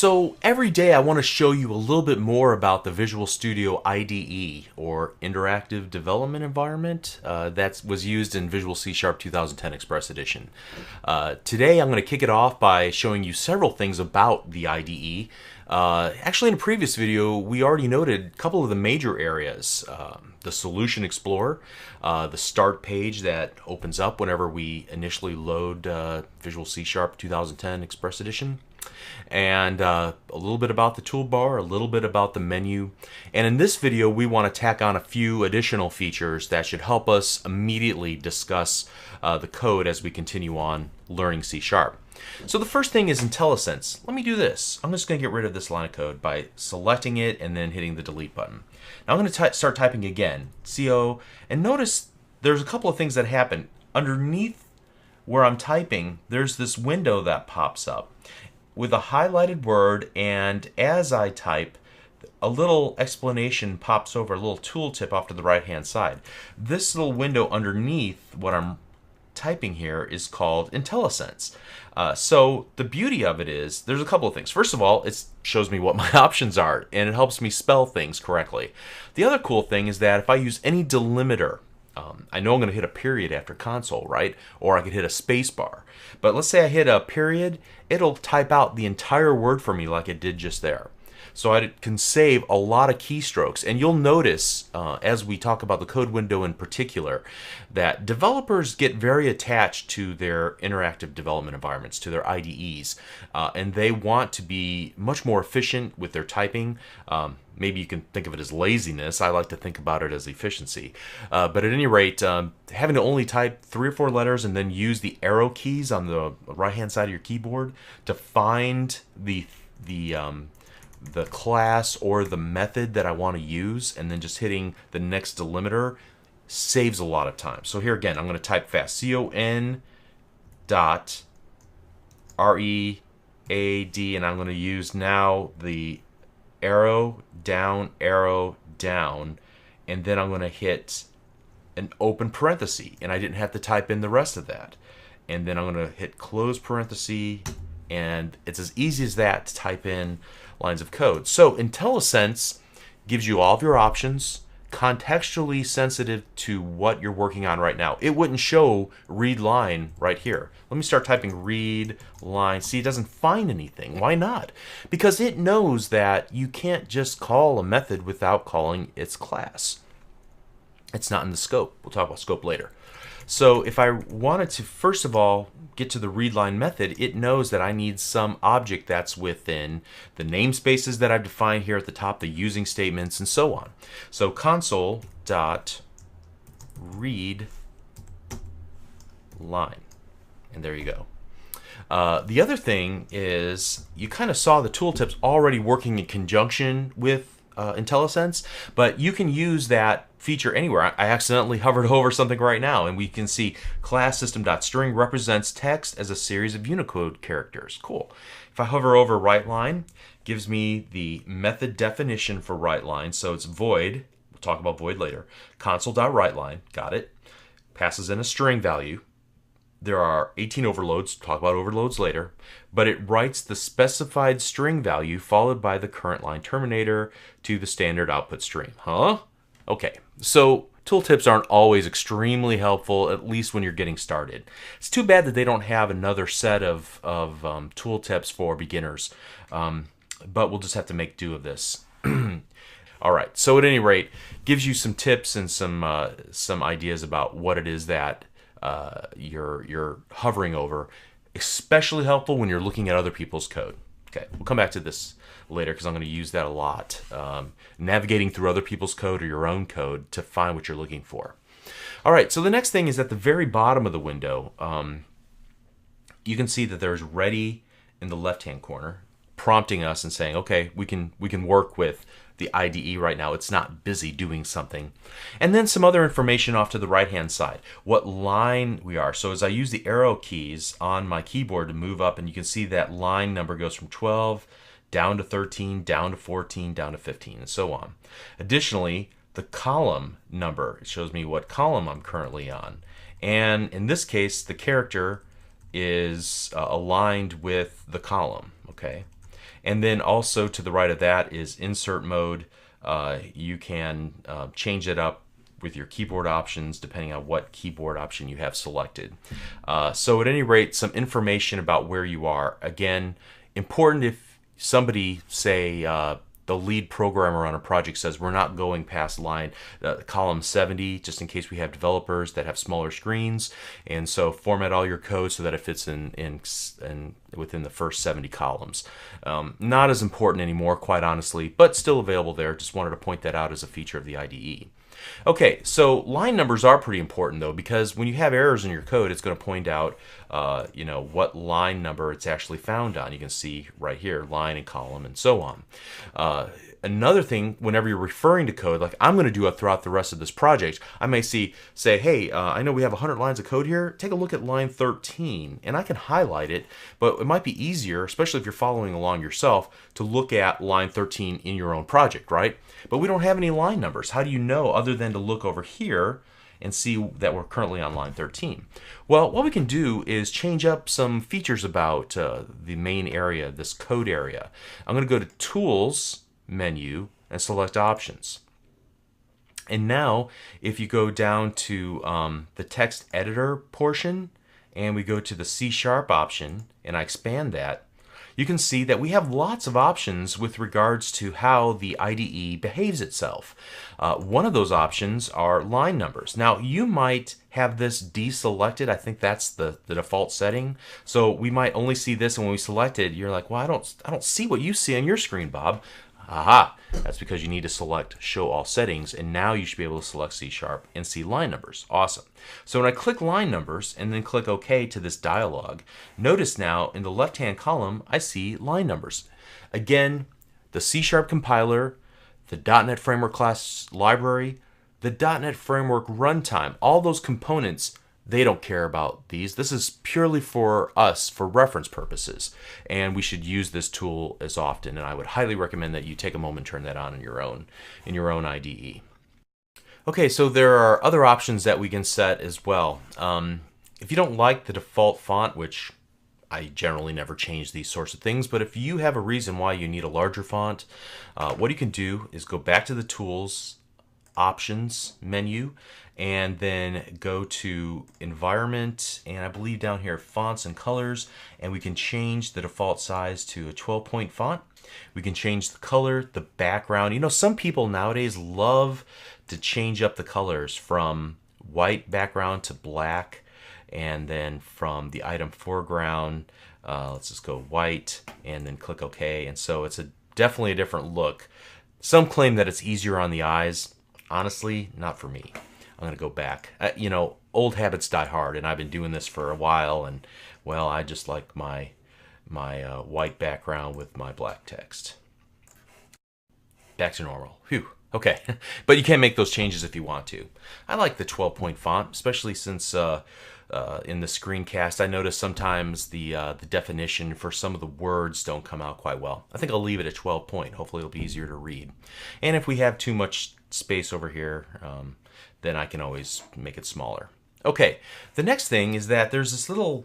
So every day I want to show you a little bit more about the Visual Studio IDE, or Interactive Development Environment, that was used in Visual C# 2010 Express Edition. Today I'm going to kick it off by showing you several things about the IDE. Actually, in a previous video, we already noted a couple of the major areas. The Solution Explorer, the Start page that opens up whenever we initially load Visual C# 2010 Express Edition, and a little bit about the toolbar, a little bit about the menu. And in this video, we want to tack on a few additional features that should help us immediately discuss the code as we continue on learning C#. So the first thing is IntelliSense. Let me do this. I'm just going to get rid of this line of code by selecting it and then hitting the delete button. Now I'm going to start typing again, CO, and notice there's a couple of things that happen. Underneath where I'm typing, there's this window that pops up with a highlighted word, and as I type, a little explanation pops over, a little tooltip off to the right hand side. This little window underneath what I'm typing here is called IntelliSense. So the beauty of it is there's a couple of things. First of all, it shows me what my options are, and it helps me spell things correctly. The other cool thing is that if I use any delimiter, I know I'm going to hit a period after console, right? Or I could hit a space bar. But let's say I hit a period, it'll type out the entire word for me like it did just there. So I can save a lot of keystrokes. And you'll notice, as we talk about the code window in particular, that developers get very attached to their interactive development environments, to their IDEs. And they want to be much more efficient with their typing. Maybe you can think of it as laziness. I like to think about it as efficiency. But at any rate, having to only type 3 or 4 letters and then use the arrow keys on the right-hand side of your keyboard to find the class or the method that I want to use, and then just hitting the next delimiter saves a lot of time. So here again, I'm going to type fast. CON dot READ, and I'm going to use now the arrow down, and then I'm going to hit an open parenthesis, and I didn't have to type in the rest of that. And then I'm going to hit close parenthesis, and it's as easy as that to type in lines of code. So IntelliSense gives you all of your options, contextually sensitive to what you're working on right now. It wouldn't show read line right here. Let me start typing read line. See, it doesn't find anything. Why not? Because it knows that you can't just call a method without calling its class. It's not in the scope. We'll talk about scope later. So if I wanted to, first of all, get to the readline method, it knows that I need some object that's within the namespaces that I've defined here at the top, the using statements, and so on. So console.read line. And there you go. The other thing is you kind of saw the tooltips already working in conjunction with IntelliSense, but you can use that feature anywhere. I accidentally hovered over something right now, and we can see class system.string represents text as a series of Unicode characters. Cool. If I hover over WriteLine, gives me the method definition for WriteLine. So it's void. We'll talk about void later. Console.WriteLine. Got it. Passes in a string value. There are 18 overloads, talk about overloads later, but it writes the specified string value followed by the current line terminator to the standard output stream. Huh? Okay, so tooltips aren't always extremely helpful, at least when you're getting started. It's too bad that they don't have another set of tooltips for beginners, but we'll just have to make do of this. All right, so at any rate, gives you some tips and some ideas about what it is that you're hovering over, especially helpful when you're looking at other people's code. Okay, we'll come back to this later because I'm going to use that a lot. Navigating through other people's code or your own code to find what you're looking for. All right, so the next thing is at the very bottom of the window, you can see that there's ready in the left-hand corner, prompting us and saying, okay, we can work with the IDE right now. It's not busy doing something. And then some other information off to the right-hand side, what line we are. So as I use the arrow keys on my keyboard to move up, and you can see that line number goes from 12 down to 13, down to 14, down to 15, and so on. Additionally, the column number, it shows me what column I'm currently on. And in this case, the character is aligned with the column, okay? And then also to the right of that is insert mode. You can change it up with your keyboard options depending on what keyboard option you have selected. So at any rate, some information about where you are. Again, important if somebody, say, the lead programmer on a project says we're not going past column 70, just in case we have developers that have smaller screens, and so format all your code so that it fits in within the first 70 columns. Not as important anymore, quite honestly, but still available there. Just wanted to point that out as a feature of the IDE. Okay, so line numbers are pretty important though, because when you have errors in your code, it's going to point out, what line number it's actually found on. You can see right here, line and column and so on. Another thing, whenever you're referring to code, like I'm going to do it throughout the rest of this project, I may say, hey, I know we have 100 lines of code here. Take a look at line 13, and I can highlight it, but it might be easier, especially if you're following along yourself, to look at line 13 in your own project, right? But we don't have any line numbers. How do you know other than to look over here and see that we're currently on line 13? Well, what we can do is change up some features about the main area, this code area. I'm going to go to Tools menu and select Options. And now if you go down to the text editor portion and we go to the C# option and I expand that, you can see that we have lots of options with regards to how the IDE behaves itself. One of those options are line numbers. Now you might have this deselected. I think that's the default setting. So we might only see this, and when we select it, you're like, well, I don't see what you see on your screen, Bob. Aha, that's because you need to select Show All Settings, and now you should be able to select C# and see line numbers. Awesome. So when I click line numbers and then click OK to this dialog, notice now in the left-hand column I see line numbers. Again, the C# compiler, the .NET Framework class library, the .NET Framework runtime, all those components, they don't care about these. This is purely for us, for reference purposes, and we should use this tool as often, and I would highly recommend that you take a moment and turn that on in your own IDE. Okay, so there are other options that we can set as well. If you don't like the default font, which I generally never change these sorts of things, but if you have a reason why you need a larger font, what you can do is go back to the Tools Options menu and then go to Environment, and I believe down here Fonts and Colors, and we can change the default size to a 12-point font. We can change the color, the background. You know, some people nowadays love to change up the colors from white background to black, and then from the item foreground, let's just go white and then click OK. And so it's definitely a different look. Some claim that it's easier on the eyes. Honestly, not for me. I'm going to go back. Old habits die hard, and I've been doing this for a while, and well, I just like my white background with my black text. Back to normal. Phew. Okay, but you can make those changes if you want to. I like the 12-point font, especially since in the screencast I notice sometimes the definition for some of the words don't come out quite well. I think I'll leave it at 12-point. Hopefully it'll be easier to read. And if we have too much space over here, then I can always make it smaller. Okay, the next thing is that there's this little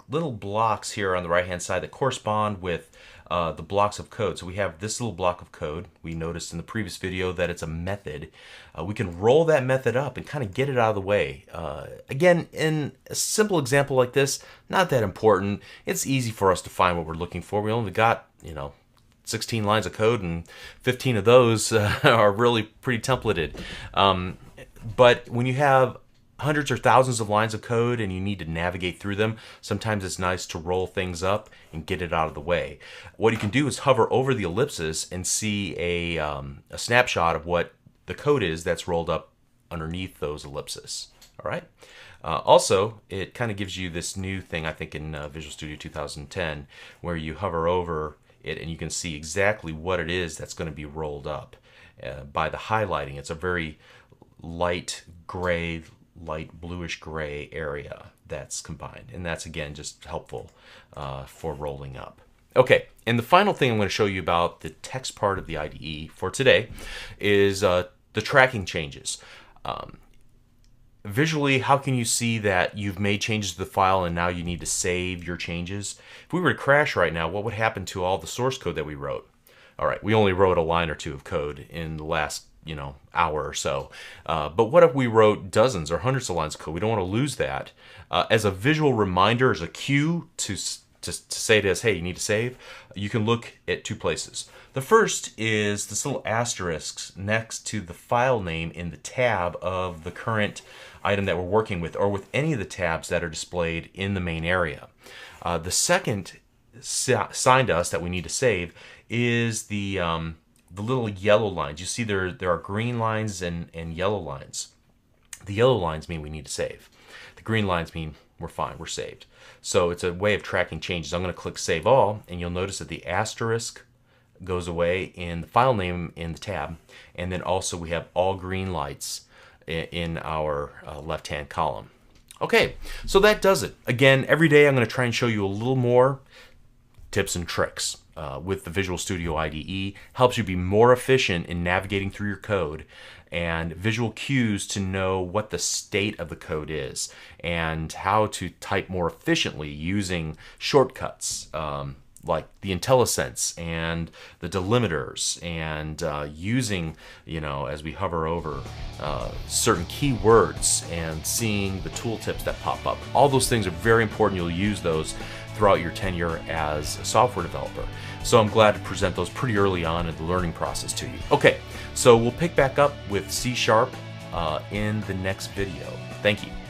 blocks here on the right hand side that correspond with the blocks of code. So we have this little block of code. We noticed in the previous video that it's a method. We can roll that method up and kind of get it out of the way. Again, in a simple example like this, not that important. It's easy for us to find what we're looking for. We only got, 16 lines of code, and 15 of those are really pretty templated. But when you have hundreds or thousands of lines of code and you need to navigate through them, sometimes it's nice to roll things up and get it out of the way. What you can do is hover over the ellipses and see a snapshot of what the code is that's rolled up underneath those ellipses. All right. Also, it kind of gives you this new thing, I think, in Visual Studio 2010, where you hover over it and you can see exactly what it is that's going to be rolled up by the highlighting. It's a very light gray, light bluish gray area that's combined, and that's again just helpful for rolling up. Okay, and the final thing I'm going to show you about the text part of the IDE for today is the tracking changes. visually, how can you see that you've made changes to the file and now you need to save your changes? If we were to crash right now, what would happen to all the source code that we wrote? All right, we only wrote a line or two of code in the last hour or so. But what if we wrote dozens or hundreds of lines of code? We don't want to lose that. As a visual reminder, as a cue to say to us, hey, you need to save, you can look at two places. The first is this little asterisk next to the file name in the tab of the current item that we're working with, or with any of the tabs that are displayed in the main area. The second sign to us that we need to save is the little yellow lines. You see there are green lines and yellow lines. The yellow lines mean we need to save. The green lines mean we're fine, we're saved. So it's a way of tracking changes. I'm going to click Save All, and you'll notice that the asterisk goes away in the file name in the tab, and then also we have all green lights in our left-hand column. Okay, so that does it. Again, every day I'm going to try and show you a little more tips and tricks with the Visual Studio IDE. Helps you be more efficient in navigating through your code, and visual cues to know what the state of the code is and how to type more efficiently using shortcuts like the IntelliSense and the delimiters, and using, as we hover over certain keywords and seeing the tooltips that pop up. All those things are very important. You'll use those throughout your tenure as a software developer. So I'm glad to present those pretty early on in the learning process to you. Okay, so we'll pick back up with C# in the next video. Thank you.